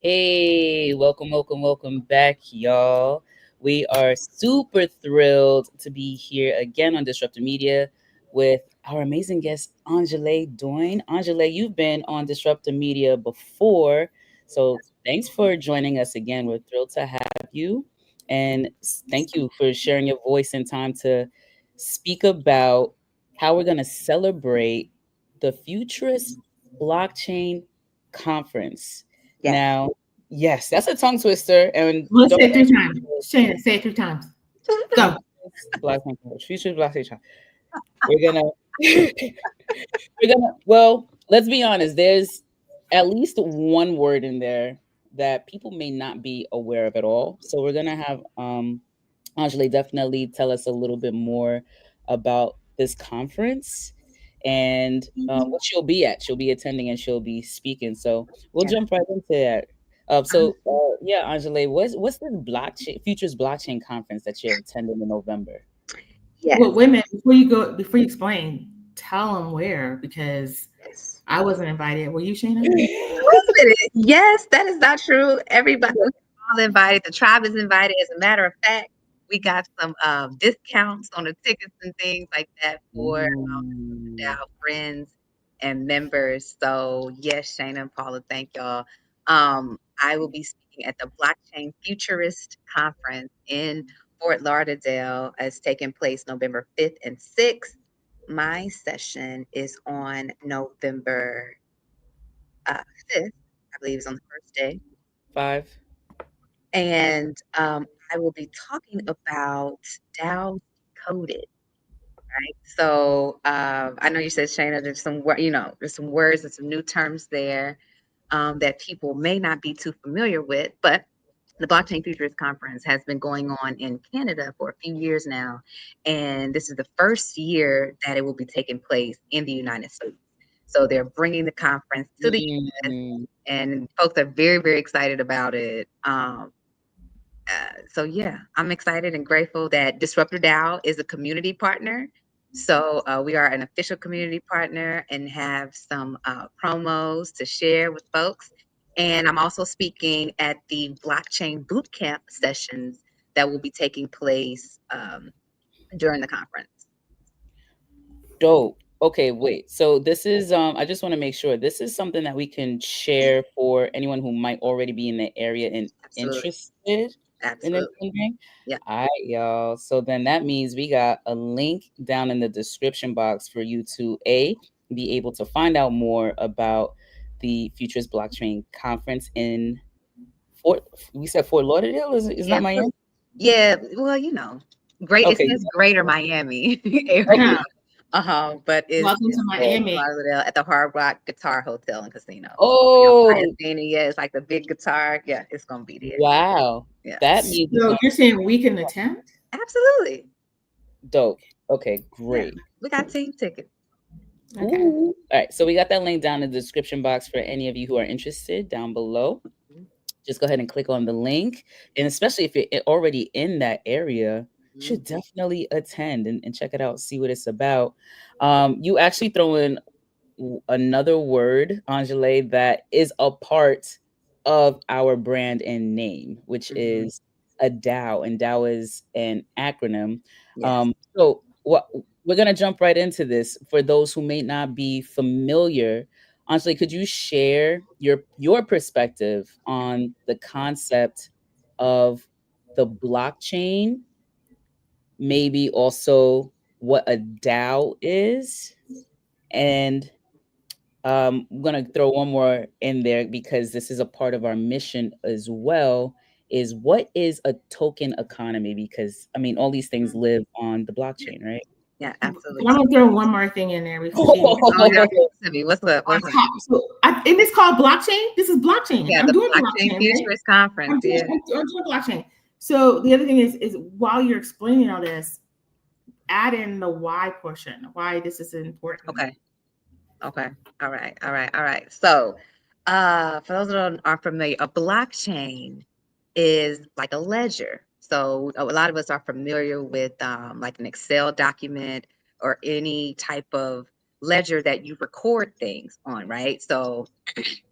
Hey, welcome back, y'all. We are super thrilled to be here again on Disruptor Media with our amazing guest, Angele Doyne. Angele, you've been on Disruptor Media before, so thanks for joining us again. We're thrilled to have you, and thank you for sharing your voice and time to speak about how we're going to celebrate the Futurist Blockchain Conference. Yes. Now, yes, that's a tongue twister, and Let's don't say it 3 times. Shayna, say it 3 times. Go. future blockchain. We're gonna well, let's be honest, there's at least one word in there that people may not be aware of at all. So we're gonna have Angela definitely tell us a little bit more about this conference and what she'll be at. She'll be attending and she'll be speaking. So we'll Yeah. jump right into that. Yeah, Angela, what's this blockchain futures blockchain conference that you're attending in November? Yes. Well, wait a minute. Before you explain, tell them where because Yes. I wasn't invited. Were you, Shayna? Wait a minute. Yes, that is not true. Everybody, we're all invited. The tribe is invited. As a matter of fact, we got some discounts on the tickets and things like that for Mm. our friends and members. So yes, Shayna and Paula, thank y'all. I will be speaking at the Blockchain Futurist Conference in Fort Lauderdale. It's taking place November 5th and 6th. My session is on November 5th, I believe is on the first day. 5. And I will be talking about DAO coded. Right. So I know you said, Shayna, there's there's some words and some new terms there that people may not be too familiar with, but the Blockchain Futures Conference has been going on in Canada for a few years now, and this is the first year that it will be taking place in the United States. So they're bringing the conference to the US, Mm. and folks are very, very excited about it. So yeah, I'm excited and grateful that Disruptor DAO is a community partner. So we are an official community partner and have some promos to share with folks. And I'm also speaking at the blockchain bootcamp sessions that will be taking place during the conference. Dope. Okay, wait. So this is I just want to make sure this is something that we can share for anyone who might already be in the area and Absolutely, interested in absolutely, attending. yeah. All right, y'all. So then that means we got a link down in the description box for you to be able to find out more about the Futures Blockchain Conference in Fort. We said Fort Lauderdale. Is Yeah, not Miami? yeah. Well, great. It Okay. says Greater Miami area. Okay. Yeah. But Welcome to in Miami. Lauderdale at the Hard Rock Guitar Hotel and Casino. I have Oh, seen it. Yeah, it's like the big guitar. Yeah, it's gonna be there. wow. Yeah, That means it's So going you're saying we can attend? absolutely. dope. Okay, Yeah, great. we got team tickets. Okay. Ooh. All right, so we got that link down in the description box for any of you who are interested down below. Just go ahead and click on the link. And especially if you're already in that area, you Mhm. should definitely attend and check it out, see what it's about. You actually throw in another word, Angele, that is a part of our brand and name, which Mhm. is a DAO, and DAO is an acronym. Yes. So what we're gonna jump right into this. For those who may not be familiar, Angele, could you share your perspective on the concept of the blockchain? Maybe also what a DAO is, and I'm gonna throw one more in there because this is a part of our mission as well. Is what is a token economy? Because I mean, all these things live on the blockchain, right? Yeah, But absolutely. I'm gonna throw one more thing in there before she Oh yeah, Simi, what's up? on What's up? top. And it's called blockchain. This is blockchain. Yeah, I'm the doing Blockchain blockchain, right? Futurist Conference. Yeah. I'm doing blockchain. So the other thing is while you're explaining all this, add in the why portion, why this is important. Okay. Okay. All right. All right. All right. So, for those that aren't familiar, a blockchain is like a ledger. So, a lot of us are familiar with like an Excel document or any type of ledger that you record things on, right? So,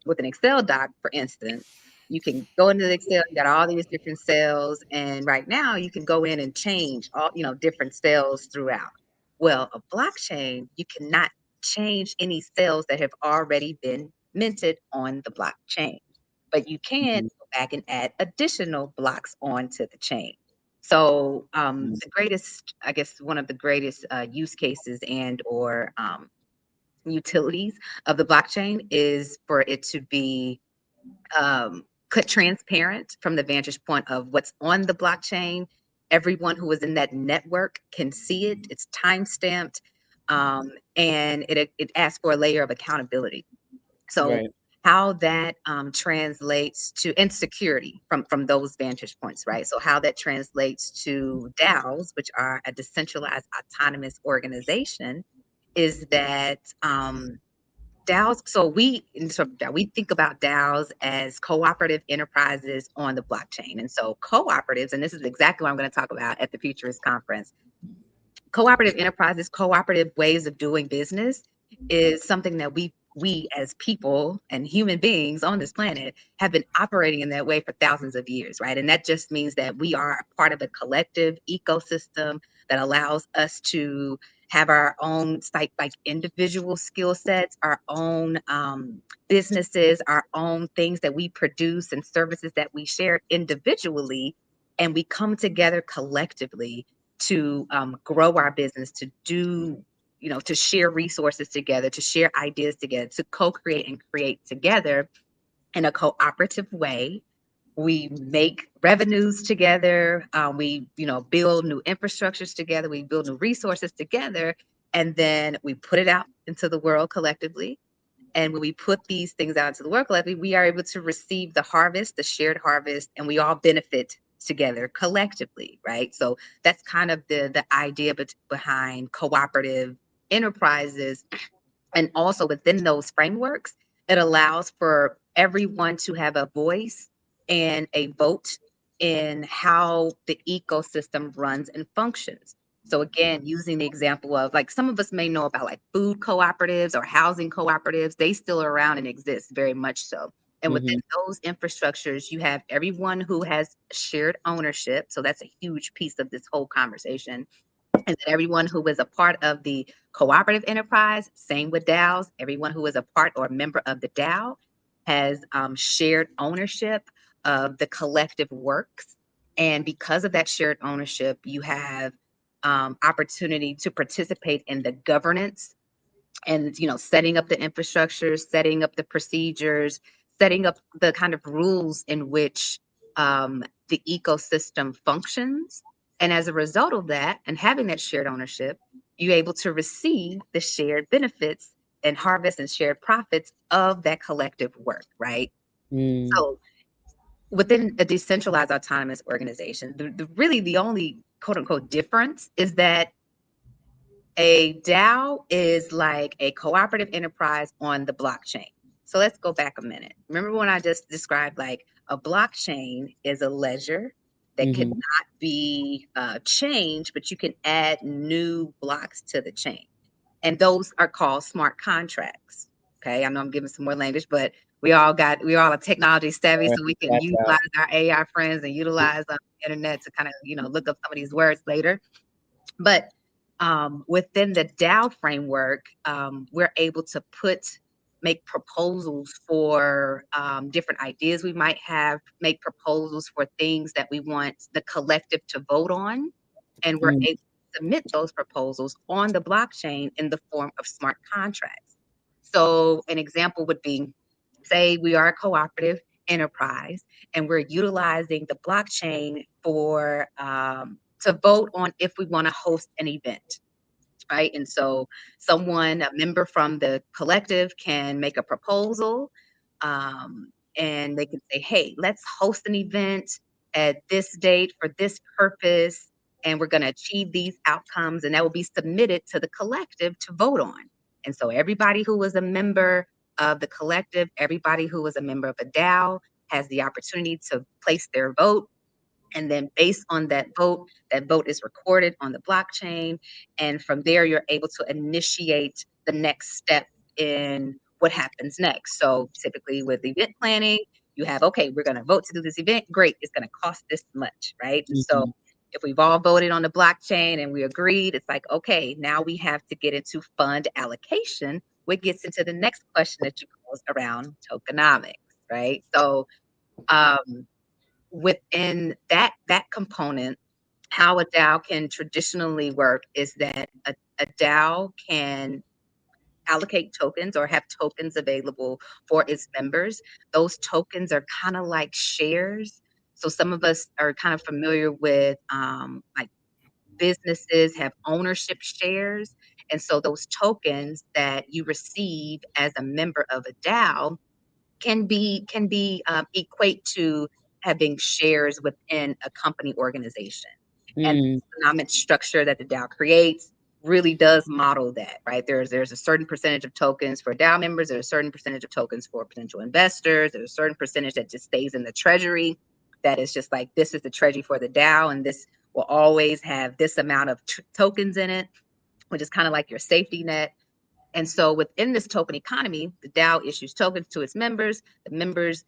with an Excel doc, for instance, You can go into the Excel, you got all these different cells, and right now you can go in and change all, different cells throughout. Well, a blockchain, you cannot change any cells that have already been minted on the blockchain, but you can Mhm. go back and add additional blocks onto the chain. So Mhm. the greatest, I guess, one of the greatest use cases and or utilities of the blockchain is for it to be transparent from the vantage point of what's on the blockchain. Everyone who is in that network can see it. It's time stamped, and it asks for a layer of accountability. So Right. how that translates to insecurity from those vantage points, right? So how that translates to DAOs, which are a decentralized autonomous organization, is that DAOs. So we think about DAOs as cooperative enterprises on the blockchain, and so cooperatives, and this is exactly what I'm going to talk about at the Futurist Conference. Cooperative enterprises, cooperative ways of doing business is something that we as people and human beings on this planet have been operating in that way for thousands of years, right? And that just means that we are a part of a collective ecosystem that allows us to have our own like individual skill sets, our own businesses, our own things that we produce and services that we share individually, and we come together collectively to grow our business, to do, to share resources together, to share ideas together, to co-create and create together in a cooperative way. We make revenues together. We, build new infrastructures together. We build new resources together, and then we put it out into the world collectively. And when we put these things out into the world collectively, we are able to receive the harvest, the shared harvest, and we all benefit together collectively, right? So that's kind of the idea behind cooperative enterprises. And also within those frameworks, it allows for everyone to have a voice and a vote in how the ecosystem runs and functions. So again, using the example of like some of us may know about like food cooperatives or housing cooperatives, they still are around and exist very much so. And within Mhm. those infrastructures, you have everyone who has shared ownership. So that's a huge piece of this whole conversation, and that everyone who is a part of the cooperative enterprise, same with DAOs, everyone who is a part or a member of the DAO has shared ownership of the collective works. And because of that shared ownership, you have opportunity to participate in the governance and setting up the infrastructure, setting up the procedures, setting up the kind of rules in which the ecosystem functions. And as a result of that and having that shared ownership, you're able to receive the shared benefits and harvest and shared profits of that collective work, right? Mm. So within a decentralized autonomous organization, really the only quote unquote difference is that a DAO is like a cooperative enterprise on the blockchain. So let's go back a minute. Remember when I just described like a blockchain is a ledger that cannot Mhm. be changed, but you can add new blocks to the chain. And those are called smart contracts. Okay, I know I'm giving some more language, but we all are technology savvy, Sure. so we can Gotcha. utilize our AI friends and utilize the internet to kind of look up some of these words later. But within the DAO framework, we're able to make proposals for different ideas we might have, make proposals for things that we want the collective to vote on, and we're Mm. able to submit those proposals on the blockchain in the form of smart contracts. So an example would be, say we are a cooperative enterprise and we're utilizing the blockchain for to vote on if we want to host an event, right? And so a member from the collective can make a proposal, and they can say, hey, let's host an event at this date for this purpose, and we're going to achieve these outcomes, and that will be submitted to the collective to vote on. And so everybody who was a member of the collective, everybody who was a member of a DAO has the opportunity to place their vote, and then based on that vote is recorded on the blockchain. And from there, you're able to initiate the next step in what happens next. So typically with event planning, you have, okay, we're going to vote to do this event. Great. It's going to cost this much, right? And so Mhm. if we've all voted on the blockchain and we agreed, it's like, okay, now we have to get into fund allocation, which gets into the next question that you posed around tokenomics, right? So um, within that component, how a DAO can traditionally work is that a DAO can allocate tokens or have tokens available for its members. Those tokens are kind of like shares. So some of us are kind of familiar with like businesses have ownership shares. And so those tokens that you receive as a member of a DAO can be equate to having shares within a company organization. And Mm, the economic structure that the DAO creates really does model that, right? There's a certain percentage of tokens for DAO members, there's a certain percentage of tokens for potential investors, there's a certain percentage that just stays in the treasury. That is just like, this is the treasury for the DAO, and this will always have this amount of tokens in it, which is kind of like your safety net. And so within this token economy, the DAO issues tokens to its members. The members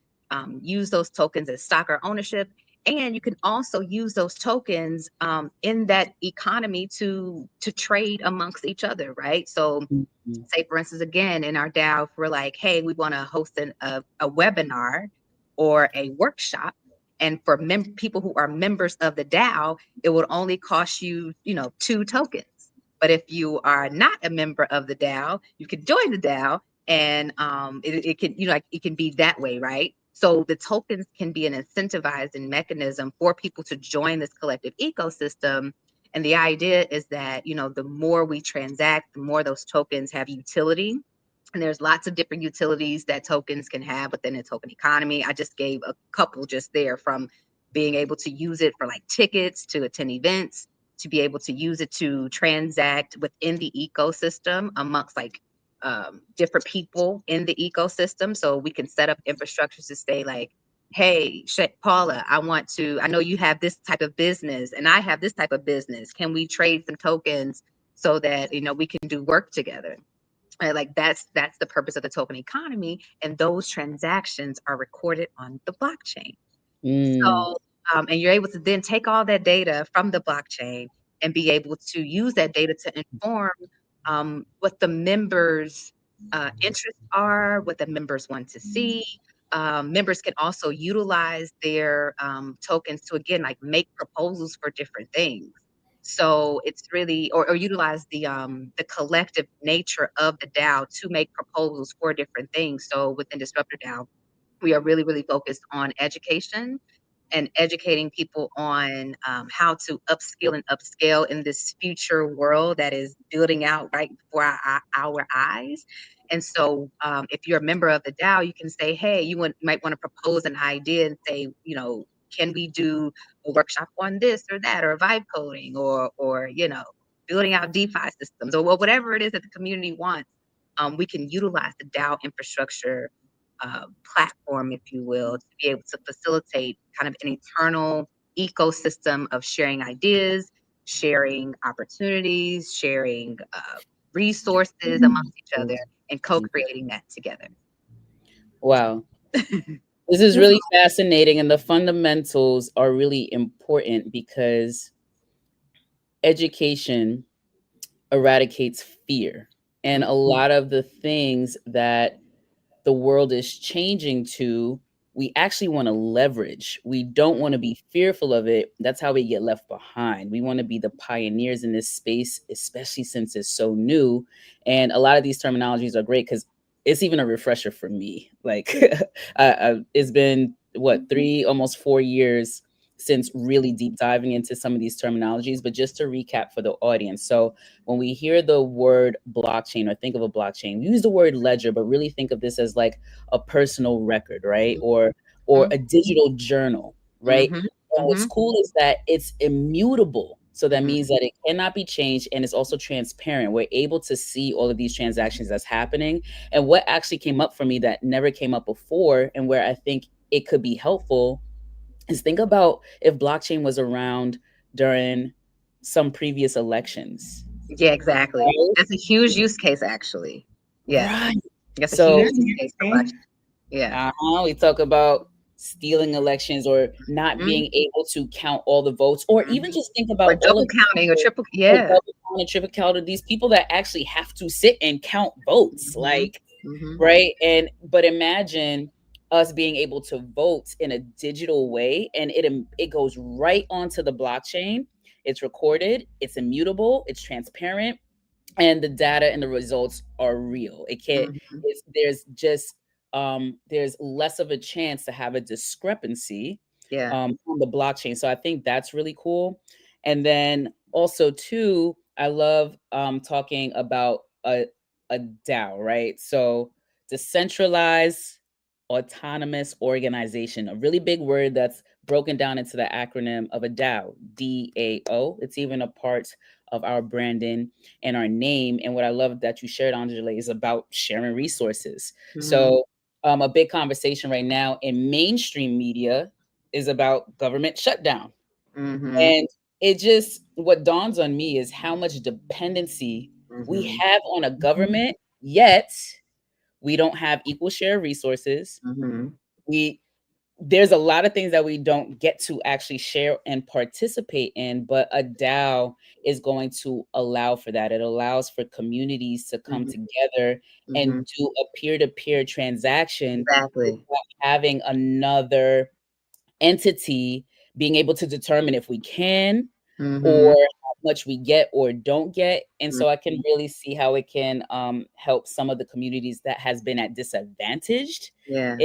use those tokens as stock or ownership. And you can also use those tokens in that economy to trade amongst each other, right? So mhm, say, for instance, again, in our DAO, if we're like, hey, we want to host a webinar or a workshop. And for people who are members of the DAO, it would only cost you, 2 tokens. But if you are not a member of the DAO, you can join the DAO, and it can, like, it can be that way, right? So the tokens can be an incentivizing mechanism for people to join this collective ecosystem. And the idea is that, the more we transact, the more those tokens have utility. And there's lots of different utilities that tokens can have within the token economy. I just gave a couple just there, from being able to use it for like tickets to attend events, to be able to use it to transact within the ecosystem amongst like different people in the ecosystem. So we can set up infrastructures to say like, hey, Paula, I know you have this type of business and I have this type of business. Can we trade some tokens so that, we can do work together? Right? Like that's the purpose of the token economy. And those transactions are recorded on the blockchain. mm, So, and you're able to then take all that data from the blockchain and be able to use that data to inform what the members' interests are, what the members want to see. Members can also utilize their tokens to, again, like, make proposals for different things. So it's really, or utilize the collective nature of the DAO to make proposals for different things. So within Disruptor DAO, we are really, really focused on education and educating people on how to upskill and upscale in this future world that is building out right before our eyes. And so, if you're a member of the DAO, you can say, hey, might want to propose an idea and say, can we do a workshop on this or that, or vibe coding, or building out DeFi systems, or whatever it is that the community wants. We can utilize the DAO infrastructure platform, if you will, to be able to facilitate kind of an eternal ecosystem of sharing ideas, sharing opportunities, sharing resources amongst each other, and mm. co-creating that together. Wow. This is really fascinating, and the fundamentals are really important because education eradicates fear. And a lot of the things that the world is changing to, we actually want to leverage. We don't want to be fearful of it. That's how we get left behind. We want to be the pioneers in this space, especially since it's so new. And a lot of these terminologies are great because it's even a refresher for me. Like, it's been what, 3, almost 4 years since really deep diving into some of these terminologies. But just to recap for the audience, so when we hear the word blockchain or think of a blockchain, we use the word ledger, but really think of this as like a personal record, right? Or a digital journal, right? Mm-hmm. And what's Mm-hmm. cool is that it's immutable. So that Mm-hmm. means that it cannot be changed, and it's also transparent. We're able to see all of these transactions that's happening. And what actually came up for me that never came up before, and where I think it could be helpful, is think about if blockchain was around during some previous elections. Yeah, exactly. Right. That's a huge use case, actually. Yeah, Right. that's a huge So, use case for blockchain. Yeah. we talk about stealing elections or not Mhm, being able to count all the votes, or even mhm. just think Or about all double of counting or triple, or yeah. double count and triple count, these people that actually have to sit and count votes, Mhm, like, mhm, right? And but imagine us being able to vote in a digital way, and it goes right onto the blockchain. It's recorded, it's immutable, it's transparent, and the data and the results are real. It can't mhm. it's there's less of a chance to have a discrepancy Yeah. on the blockchain. So I think that's really cool. And then also too, I love talking about a DAO, right? So decentralized autonomous organization, a really big word that's broken down into the acronym of a DAO, DAO. It's even a part of our branding and our name. And what I love that you shared, Angela, is about sharing resources. Mhm, So a big conversation right now in mainstream media is about government shutdown. mhm, And it just, what dawns on me is how much dependency we mhm, have on a government, yet we don't have equal share of resources. mhm. We There's a lot of things that we don't get to actually share and participate in, but a DAO is going to allow for that. It allows for communities to come Mhm, together mhm. and do a peer-to-peer transaction Exactly. without having another entity being able to determine if we can, or Mhm, how much we get or don't get. And so I can mhm. really see how it can help some of the communities that has been at disadvantaged Yeah.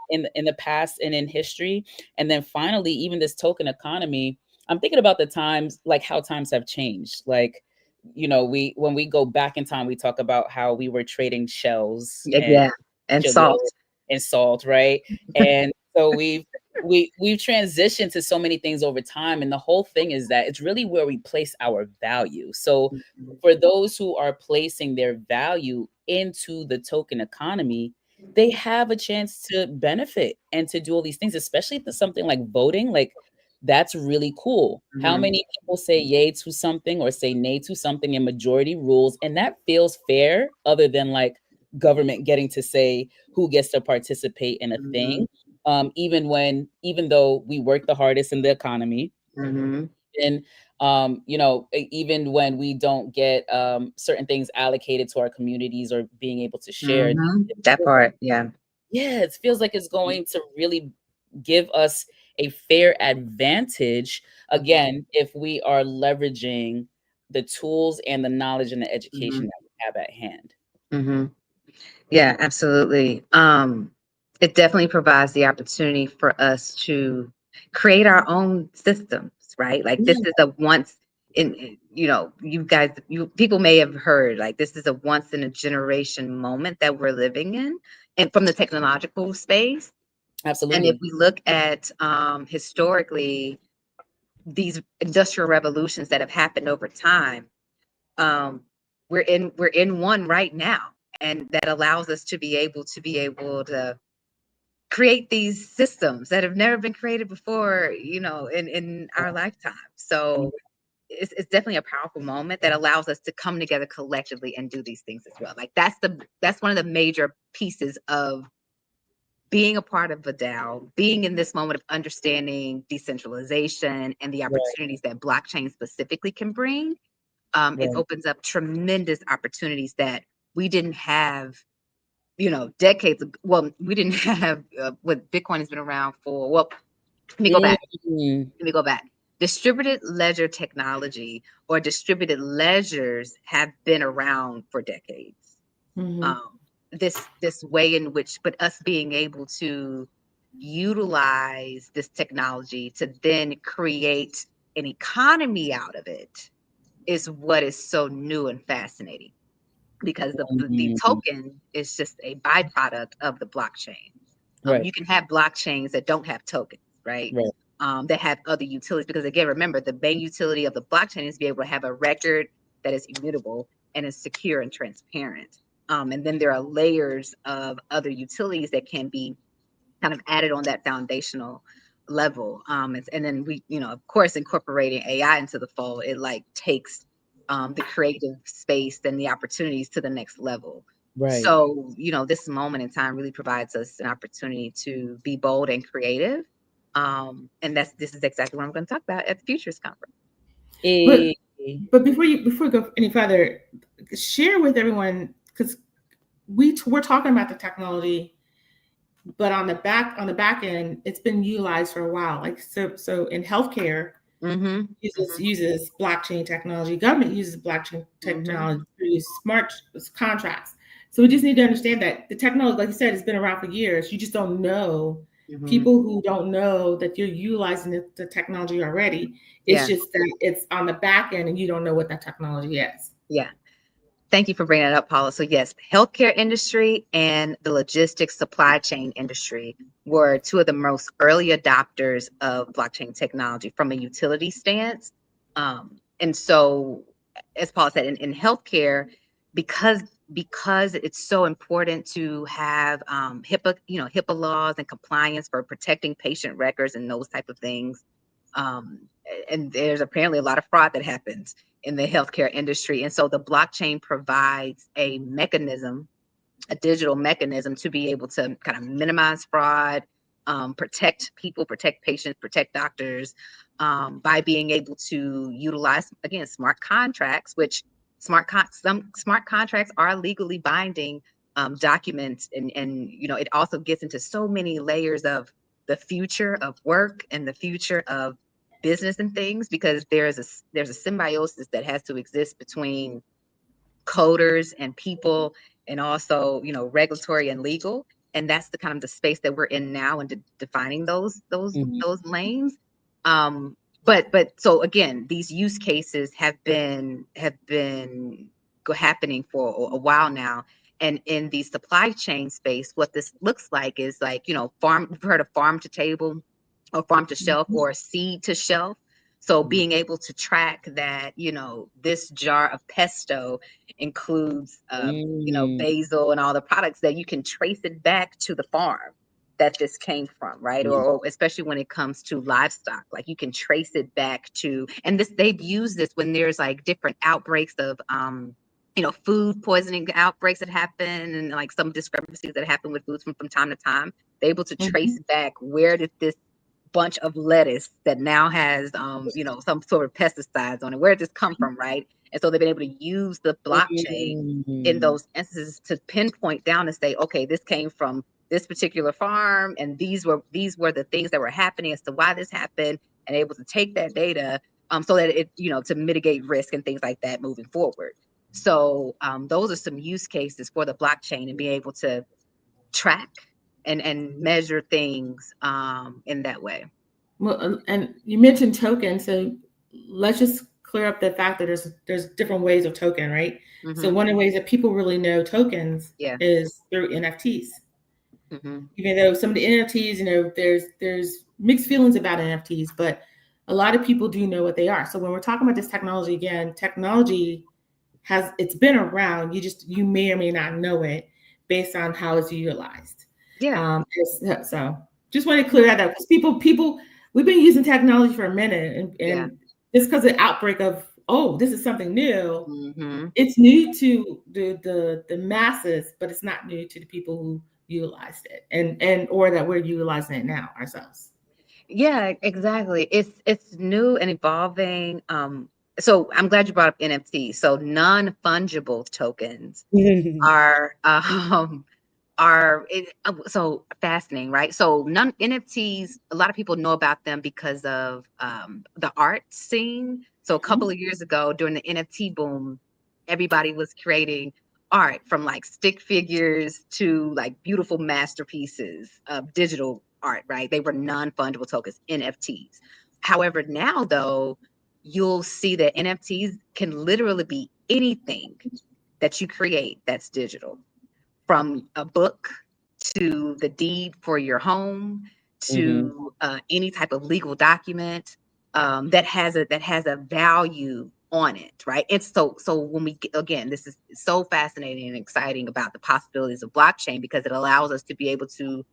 in the past and in history. And then finally, even this token economy, I'm thinking about the times, like how times have changed. Like, we when we go back in time, we talk about how we were trading shells Yeah, and yeah, and salt. sugar and salt, right? And so we've transitioned to so many things over time, and the whole thing is that it's really where we place our value. So Mhm, for those who are placing their value into the token economy, they have a chance to benefit and to do all these things, especially if it's something like voting. Like, that's really cool. How mhm. many people say yay to something or say nay to something in majority rules, and that feels fair, other than like government getting to say who gets to participate in a Mhm, thing. Even though we work the hardest in the economy, mhm, and even when we don't get certain things allocated to our communities or being able to share, mhm. it That feels like, part, yeah. yeah, it feels like it's going to really give us a fair advantage, Mhm, again, if we are leveraging the tools and the knowledge and the education mhm, that we have at hand. mhm. Yeah, absolutely. It definitely provides the opportunity for us to create our own systems, right? Like this Yeah, is a once you guys, you people may have heard like this is a once in a generation moment that we're living in, and from the technological space. And if absolutely. we look at historically these industrial revolutions that have happened over time, um, we're in one right now, and that allows us to be able to create these systems that have never been created before, in our lifetime. So it's definitely a powerful moment that allows us to come together collectively and do these things as well. Like that's one of the major pieces of being a part of a DAO, being in this moment of understanding decentralization and the Right, opportunities that blockchain specifically can bring. It right. opens up tremendous opportunities that we didn't have, decades ago. Well, we didn't have what Bitcoin has been around for. Well, let me go back. Mm, Let me go back. Distributed ledger technology or distributed ledgers have been around for decades. Mhm. Um, this way in which, but us being able to utilize this technology to then create an economy out of it is what is so new and fascinating, because the mm, token is just a byproduct of the blockchain. right, You can have blockchains that don't have tokens, right? right. That have other utilities, because again, remember the main utility of the blockchain is to be able to have a record that is immutable and is secure and transparent. And then there are layers of other utilities that can be kind of added on that foundational level. And then we, of course, incorporating AI into the fold, it like takes the creative space and the opportunities to the next level. Right. So, this moment in time really provides us an opportunity to be bold and creative. And this is exactly what I'm going to talk about at the Futures Conference. But Eh, before we go any further, share with everyone, because we're talking about the technology, but on the back end, it's been utilized for a while. Like so in healthcare, Mm-hmm. uses blockchain technology. Government uses blockchain Mm-hmm. technology to use smart contracts. So we just need to understand that the technology, like you said, has been around for years. You just don't know. Mm-hmm. People who don't know that you're utilizing the technology already. It's Yeah. just that it's on the back end and you don't know what that technology is. Yeah. Thank you for bringing that up, Paula. So yes, healthcare industry and the logistics supply chain industry were two of the most early adopters of blockchain technology from a utility stance. And so, as Paula said, in healthcare, because because it's so important to have HIPAA laws and compliance for protecting patient records and those type of things. Um, and there's apparently a lot of fraud that happens in the healthcare industry. And so the blockchain provides a digital mechanism to be able to kind of minimize fraud, protect people, protect patients, protect doctors, by being able to utilize, again, smart contracts, which some smart contracts are legally binding documents. And, it also gets into so many layers of the future of work and the future of business and things, because there's a symbiosis that has to exist between coders and people, and also regulatory and legal. And that's the kind of the space that we're in now, and defining mhm, those lanes. Um but so again, these use cases have been happening for a while now. And in the supply chain space, what this looks like is like, farm we've heard of farm to table or farm to shelf mhm, or seed to shelf. So being able to track that, this jar of pesto includes, mm, basil and all the products, that you can trace it back to the farm that this came from, right? yeah, Or especially when it comes to livestock, like you can trace it back to, and they've used this when there's like different outbreaks of, food poisoning outbreaks that happen, and like some discrepancies that happen with foods from time to time. They're able to trace Mhm. back, where did this bunch of lettuce that now has some sort of pesticides on it, where did this come from, right? And so they've been able to use the blockchain in mm, those instances to pinpoint down and say, okay, this came from this particular farm, and these were the things that were happening as to why this happened, and able to take that data, so that it, to mitigate risk and things like that moving forward. So those are some use cases for the blockchain, and being able to track and measure things in that way. Well, and you mentioned tokens, so let's just clear up the fact that there's different ways of token, right? So Hmm. one of the ways that people really know tokens Yeah. is through NFTs. Hmm. Even though some of the NFTs, there's mixed feelings about NFTs, but a lot of people do know what they are. So when we're talking about this technology again, technology it's been around. You may or may not know it based on how it's utilized. Yeah. So just want to clear that up, because people we've been using technology for a minute, Yeah. and just because of the outbreak of, oh, this is something new, Hmm. it's new to the masses, but it's not new to the people who utilized it, and or that we're utilizing it now ourselves. Yeah, exactly. It's new and evolving. So I'm glad you brought up NFT. So non-fungible tokens are so fascinating, right? So none NFTs, a lot of people know about them because of the art scene. So a couple Mhm. of years ago, during the NFT boom, everybody was creating art, from like stick figures to like beautiful masterpieces of digital art, right? They were non-fungible tokens, NFTs. However, now though, you'll see that NFTs can literally be anything that you create that's digital, from a book to the deed for your home mhm, to any type of legal document, that has a value on it, right? It's so when again, this is so fascinating and exciting about the possibilities of blockchain, because it allows us to be able to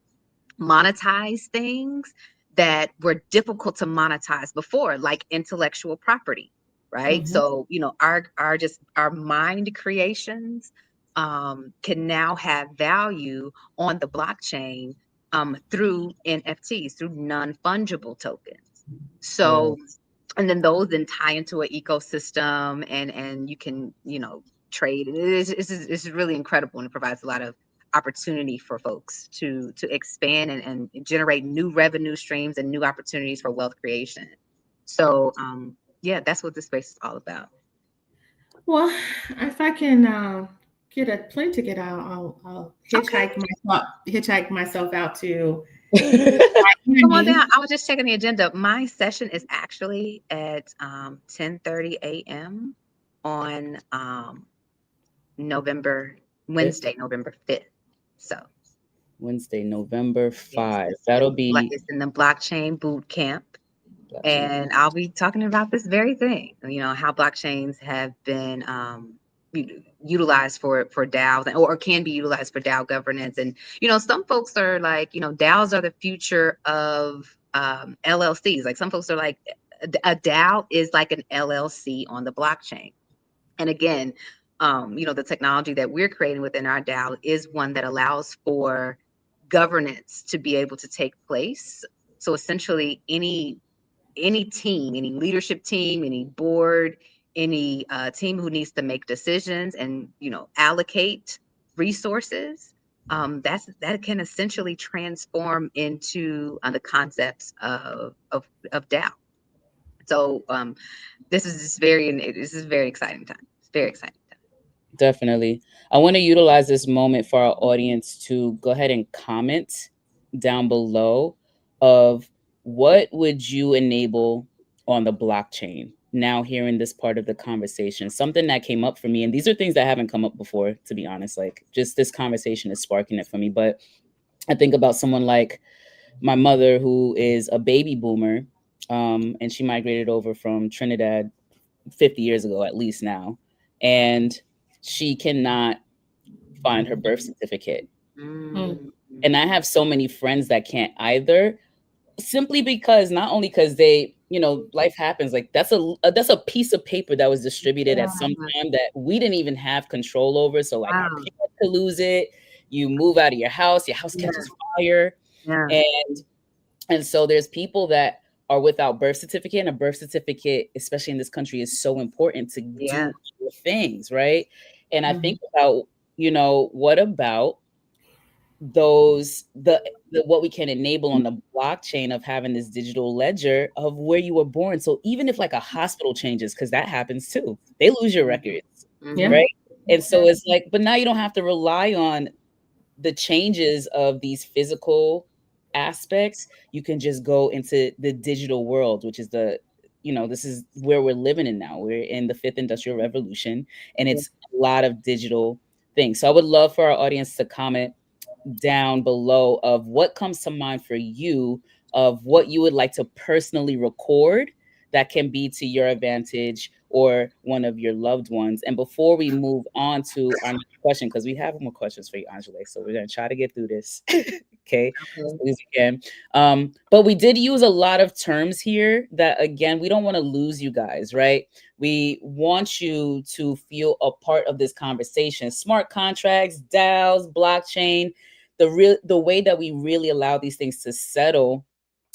monetize things that were difficult to monetize before, like intellectual property, right? Mhm. So our mind creations, can now have value on the blockchain through NFTs, through non-fungible tokens. Right. So, and then those then tie into an ecosystem, and you can, trade. It's really incredible, and it provides a lot of opportunity for folks to expand and generate new revenue streams and new opportunities for wealth creation. So, yeah, that's what this space is all about. Well, if I can get a plane ticket, I'll Okay. hitchhike myself out to Come on down. Miami. I was just checking the agenda. My session is actually at 10:30 a.m. on November Fifth, Wednesday, November 5th. So Wednesday, November yes, 5. That'll be it's in the blockchain boot camp. blockchain. And I'll be talking about this very thing, how blockchains have been utilized for DAOs, or can be utilized for DAO governance. And, some folks are like, DAOs are the future of LLCs. Like some folks are like, a DAO is like an LLC on the blockchain. And again, the technology that we're creating within our DAO is one that allows for governance to be able to take place. So essentially, any team, any leadership team, any board, any team who needs to make decisions and allocate resources, that can essentially transform into the concepts of DAO. So this is very exciting time. It's very exciting time. Definitely. I want to utilize this moment for our audience to go ahead and comment down below of what would you enable on the blockchain now hearing this part of the conversation. Something that came up for me, and these are things that haven't come up before, to be honest. Like, just this conversation is sparking it for me. But I think about someone like my mother, who is a baby boomer, and she migrated over from Trinidad 50 years ago at least now, and she cannot find her birth certificate. Mm. And I have so many friends that can't either, simply because, not only because they, life happens. Like, that's a piece of paper that was distributed at some Yeah. time that we didn't even have control over. So like, our Wow. parents could lose it. You move out of your house Yeah. catches fire. Yeah. And so there's people that are without birth certificate, and a birth certificate, especially in this country, is so important to Yeah. do things, right? And I think Mhm. about, what about the what we can enable on the blockchain of having this digital ledger of where you were born. So even if like a hospital changes, because that happens too, they lose your records, Yeah. Mhm. right? And so it's like, but now you don't have to rely on the changes of these physical aspects. You can just go into the digital world, which is this is where we're living in now. We're in the fifth industrial revolution, and Yeah. it's a lot of digital things. So I would love for our audience to comment down below of what comes to mind for you, of what you would like to personally record that can be to your advantage or one of your loved ones. And before we move on to our next question, because we have more questions for you, Angela, so we're going to try to get through this. Okay, as Okay. soon as we can. But we did use a lot of terms here that, again, we don't want to lose you guys, right? We want you to feel a part of this conversation. Smart contracts, DAOs, blockchain, the way that we really allow these things to settle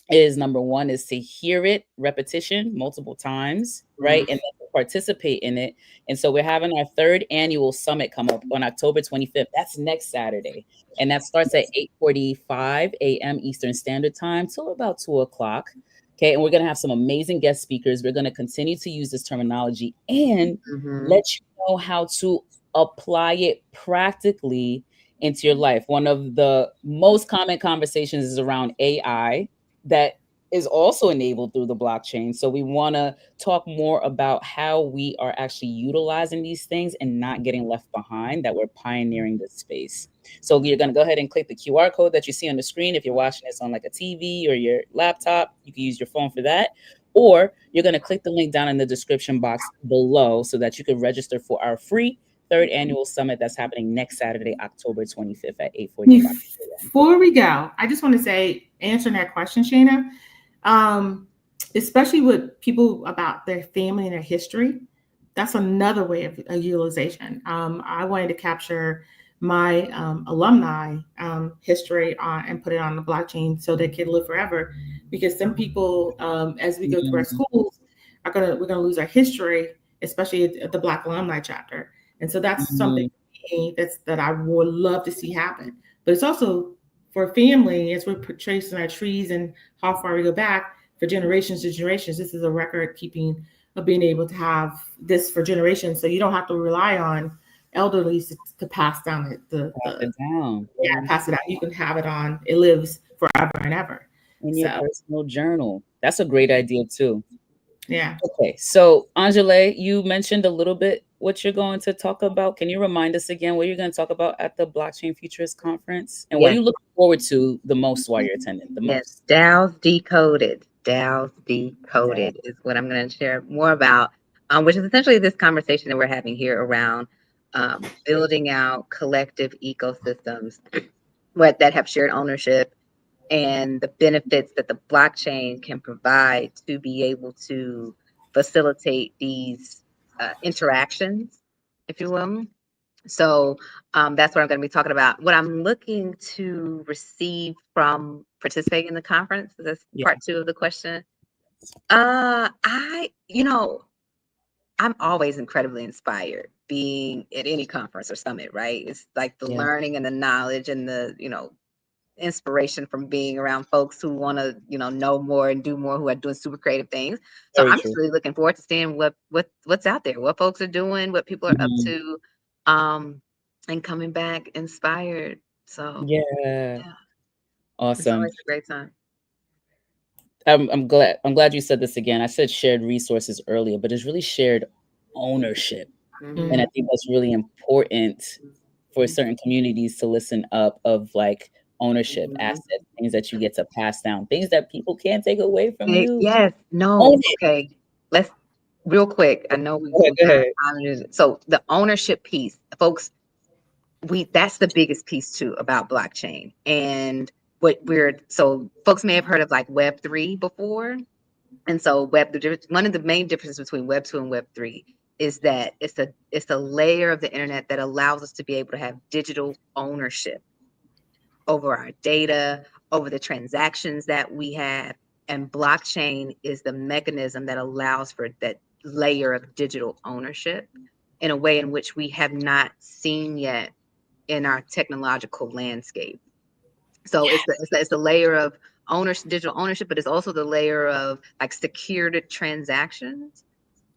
is, number one, is to hear it, repetition, multiple times, right? Mhm. And then to participate in it. And so we're having our third annual summit come up on October 25th. That's next Saturday. And that starts at 8:45 a.m. Eastern Standard Time till about 2 o'clock. Okay. And we're going to have some amazing guest speakers. We're going to continue to use this terminology and Mhm. let you know how to apply it practically into your life. One of the most common conversations is around AI, that is also enabled through the blockchain. So we want to talk more about how we are actually utilizing these things and not getting left behind, that we're pioneering this space. So you're going to go ahead and click the QR code that you see on the screen. If you're watching this on like a TV or your laptop, you can use your phone for that. Or you're going to click the link down in the description box below so that you can register for our free third annual summit that's happening next Saturday, October 25th at 8:45 a.m. Before we go, I just want to say, answering that question, Shayna, especially with people about their family and their history, that's another way of a utilization. I wanted to capture my alumni history and put it on the blockchain so they can live forever. Because some people, as we go through our Mhm. schools, we're gonna lose our history, especially at the Black alumni chapter. And so that's something Mhm. for me that I would love to see happen. But it's also for family as we're tracing our trees and how far we go back for generations to generations. This is a record keeping of being able to have this for generations, so you don't have to rely on elderly to pass down Pass it down yeah, pass it out. You can have it on. It lives forever and ever. in your So personal journal. That's a great idea too. yeah, Okay, so Angele, you mentioned a little bit what you're going to talk about. Can you remind us again what you're going to talk about at the Blockchain Futurist Conference? And what are Yes, you looking forward to the most while you're attending? The yes. most. DAOs decoded. DAOs decoded is what I'm going to share more about, which is essentially this conversation that we're having here around building out collective ecosystems that have shared ownership and the benefits that the blockchain can provide to be able to facilitate these interactions, if you will. So that's what I'm going to be talking about. What I'm looking to receive from participating in the conference, that's Yeah, part two of the question. I'm always incredibly inspired being at any conference or summit, right? It's like the yeah, learning and the knowledge and the, inspiration from being around folks who want to, know more and do more, who are doing super creative things. So very I'm just true. really looking forward to seeing what's out there, what folks are doing, what people are up Mhm. to, and coming back inspired. So Yeah, yeah, it's awesome. always a great time. I'm glad you said this again. I said shared resources earlier, but it's really shared ownership. And Mm-hmm. I think that's really important for certain communities to listen up of like ownership, Mm-hmm. assets, things that you get to pass down, things that people can't take away from you. Yes, no, Own it. okay. Let's real quick. I know Go ahead, we're go down ahead. time. So the ownership piece, folks, that's the biggest piece too about blockchain. And so folks may have heard of like Web3 before. And so one of the main differences between Web 2 and Web 3 is that it's a layer of the internet that allows us to be able to have digital ownership over our data, over the transactions that we have. And blockchain is the mechanism that allows for that layer of digital ownership in a way in which we have not seen yet in our technological landscape. So it's the layer of ownership, digital ownership, but it's also the layer of like secured transactions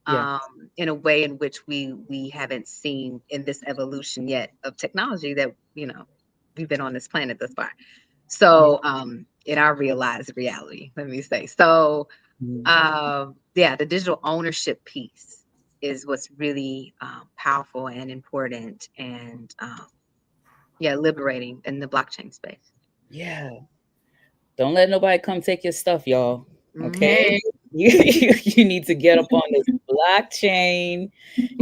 Yeah. in a way in which we haven't seen in this evolution yet of technology that we've been on this planet thus far. Yeah. So in our realized reality, let me say. So Mhm. yeah, the digital ownership piece is what's really powerful and important and yeah, liberating in the blockchain space. Yeah. Don't let nobody come take your stuff, y'all. Okay? Mhm. hey, You need to get up on this blockchain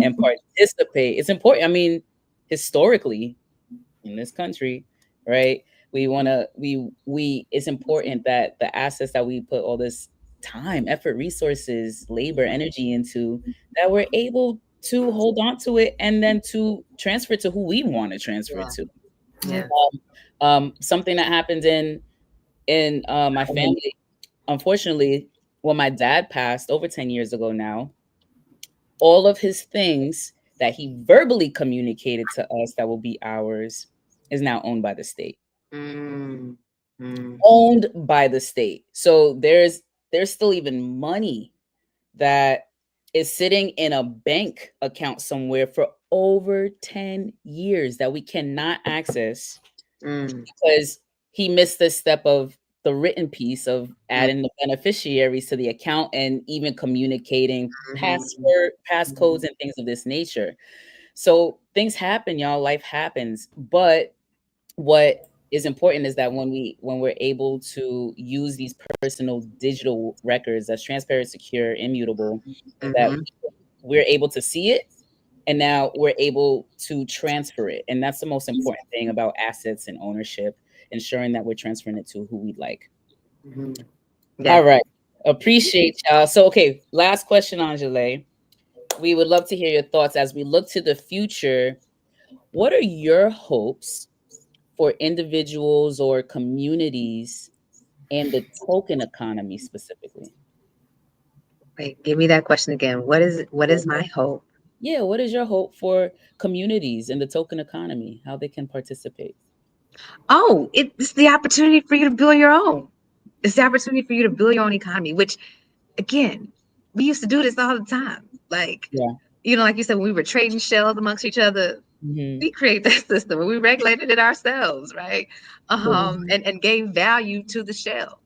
and participate. It's important. I mean, historically, in this country, right? We want to we it's important that the assets that we put all this time, effort, resources, labor, energy into, that we're able to hold on to it and then to transfer to who we want to transfer Yeah, to. yeah. Something that happened in my family, unfortunately, when my dad passed over 10 years ago now, all of his things that he verbally communicated to us that will be ours is now owned by the state. Mm, mm, Owned by the state. So there's still even money that is sitting in a bank account somewhere for over 10 years that we cannot access mm, because he missed this step of the written piece of mm, adding the beneficiaries to the account and even communicating mhm, passcodes mhm, and things of this nature. So things happen, y'all. Life happens. But what is important is that when we're able to use these personal digital records that's transparent, secure, immutable, that mhm, we're able to see it and now we're able to transfer it. And that's the most important thing about assets and ownership, ensuring that we're transferring it to who we'd like. mhm. All Yeah. right. Appreciate y'all. So, okay, last question, Angele. We would love to hear your thoughts as we look to the future. What are your hopes for individuals or communities and the token economy specifically? Wait, give me that question again. What is my hope? Yeah, what is your hope for communities in the token economy, how they can participate? Oh, it's the opportunity for you to build your own. It's the opportunity for you to build your own economy, which again, we used to do this all the time. Like, Yeah. like you said, when we were trading shells amongst each other, Hmm. we create that system and we regulated it ourselves, right? Hmm. And gave value to the shell,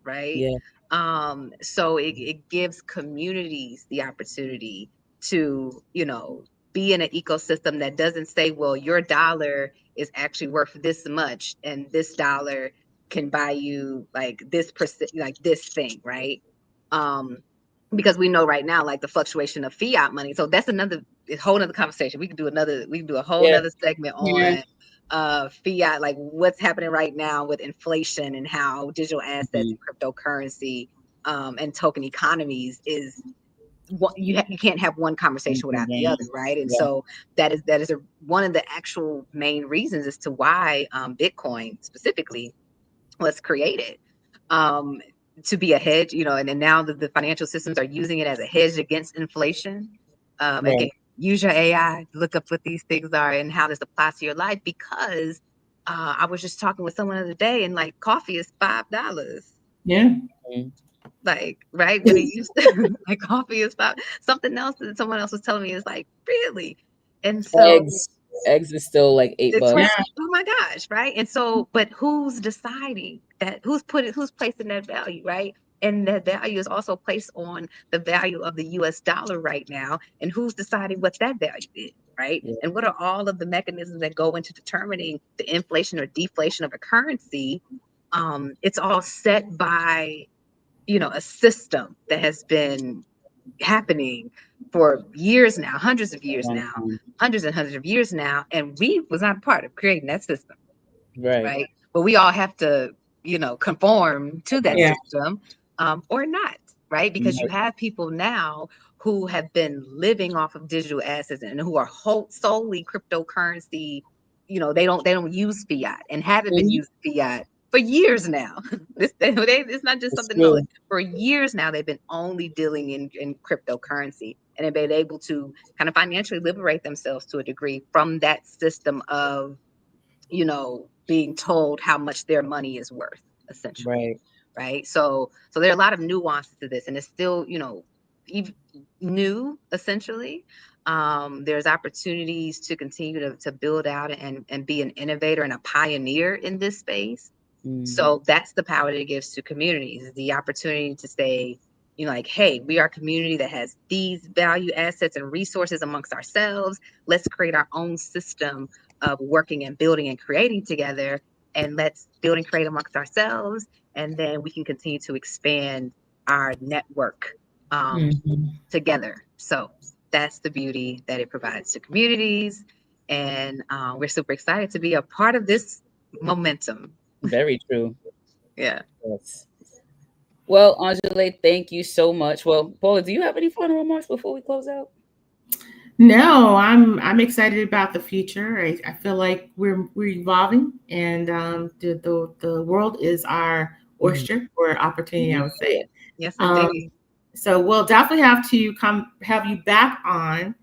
right? Yeah. So it gives communities the opportunity to, be in an ecosystem that doesn't say, well, your dollar is actually worth this much, and this dollar can buy you like this percent, like this thing, right? Um, because we know right now, like the fluctuation of fiat money. So that's another a whole nother conversation. We can do a whole Yeah. nother segment Yeah. on fiat, like what's happening right now with inflation and how digital assets Mhm. and cryptocurrency and token economies is what you can't have one conversation without the other, right? And Yeah. so that is one of the actual main reasons as to why Bitcoin specifically was created, um, to be a hedge, and now the financial systems are using it as a hedge against inflation. Again, Right. use your AI, look up what these things are and how this applies to your life, because I was just talking with someone the other day, and like coffee is $5. Yeah. Mhm. Like, right when it used to, like coffee is five. Something else that someone else was telling me is like, really? And so Eggs. Eggs is still like eight it's Yeah. bucks. crazy. Oh my gosh, right? And so, but who's deciding that? Who's placing that value, right? And that value is also placed on the value of the US dollar right now. And who's deciding what that value is, right? Yeah. And what are all of the mechanisms that go into determining the inflation or deflation of a currency? It's all set by, a system that has been happening for years now, hundreds of years Long now, time. hundreds and hundreds of years now, and we was not a part of creating that system, Right. right? But we all have to, conform to that Yeah. system, or not, right? Because you Right. have people now who have been living off of digital assets and who are solely cryptocurrency. They don't use fiat and haven't been Mhm. using fiat for years now. It's not just It's something new. true. For years now, they've been only dealing in cryptocurrency, and have been able to kind of financially liberate themselves to a degree from that system of, being told how much their money is worth, essentially, Right. right? So there are a lot of nuances to this, and it's still, new, essentially. There's opportunities to continue to build out and be an innovator and a pioneer in this space. Mm. So that's the power that it gives to communities, the opportunity to say, like, hey, we are a community that has these value assets and resources amongst ourselves. Let's create our own system of working and building and creating together. And let's build and create amongst ourselves. And then we can continue to expand our network Mhm. together. So that's the beauty that it provides to communities. And we're super excited to be a part of this momentum. Very true. Yeah. Yes. Well, Angela, thank you so much. Well, Paula, do you have any final remarks before we close out? No, I'm excited about the future. I feel like we're evolving, and the world is our Mhm. oyster or opportunity, I would say. Yes, Um, indeed. so we'll definitely have to have you back on,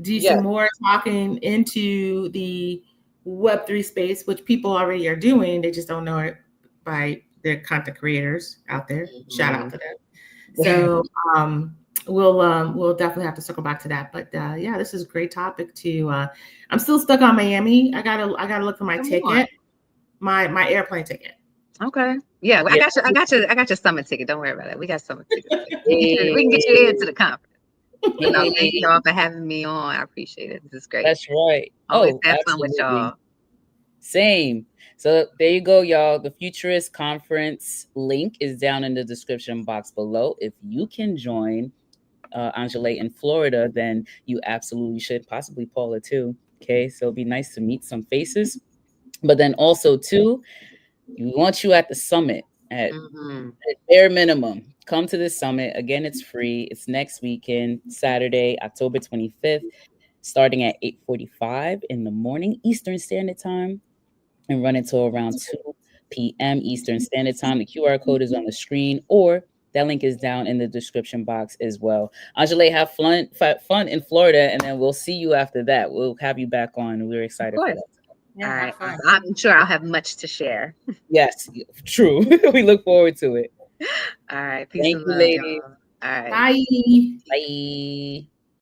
do some Yes. more talking into the Web3 space, which people already are doing. They just don't know it by the content creators out there. Shout out Mhm. to them. So we'll definitely have to circle back to that. But yeah, this is a great topic to. I'm still stuck on Miami. I gotta look for my Come on. ticket, my airplane ticket. Okay. Yeah, well, I Yeah. got you. I got your summit ticket. Don't worry about it. We got summit tickets. We can get you into Hey, the conference. But no, thank hey, y'all for having me on. I appreciate it. This is great. that's right. Always Oh, have fun with absolutely. y'all. Same. So there you go, y'all. The Futurist Conference link is down in the description box below. If you can join Angela in Florida, then you absolutely should, possibly Paula too. Okay, so it'd be nice to meet some faces. But then also too, we want you at the summit at Hmm. bare minimum come to this summit. Again, it's free. It's next weekend, Saturday, October 25th, starting at 8:45 in the morning Eastern Standard Time and run until around 2 p.m. Eastern Standard Time. The QR code is on the screen, or that link is down in the description box as well. Angele, have fun in Florida, and then we'll see you after that. We'll have you back on. We're Of excited for course. that. Yeah, All have right. fun. I'm sure I'll have much to share. Yes, true. We look forward to it. All right. Peace Thank and you, love, ladies. y'all. All right. Bye. Bye.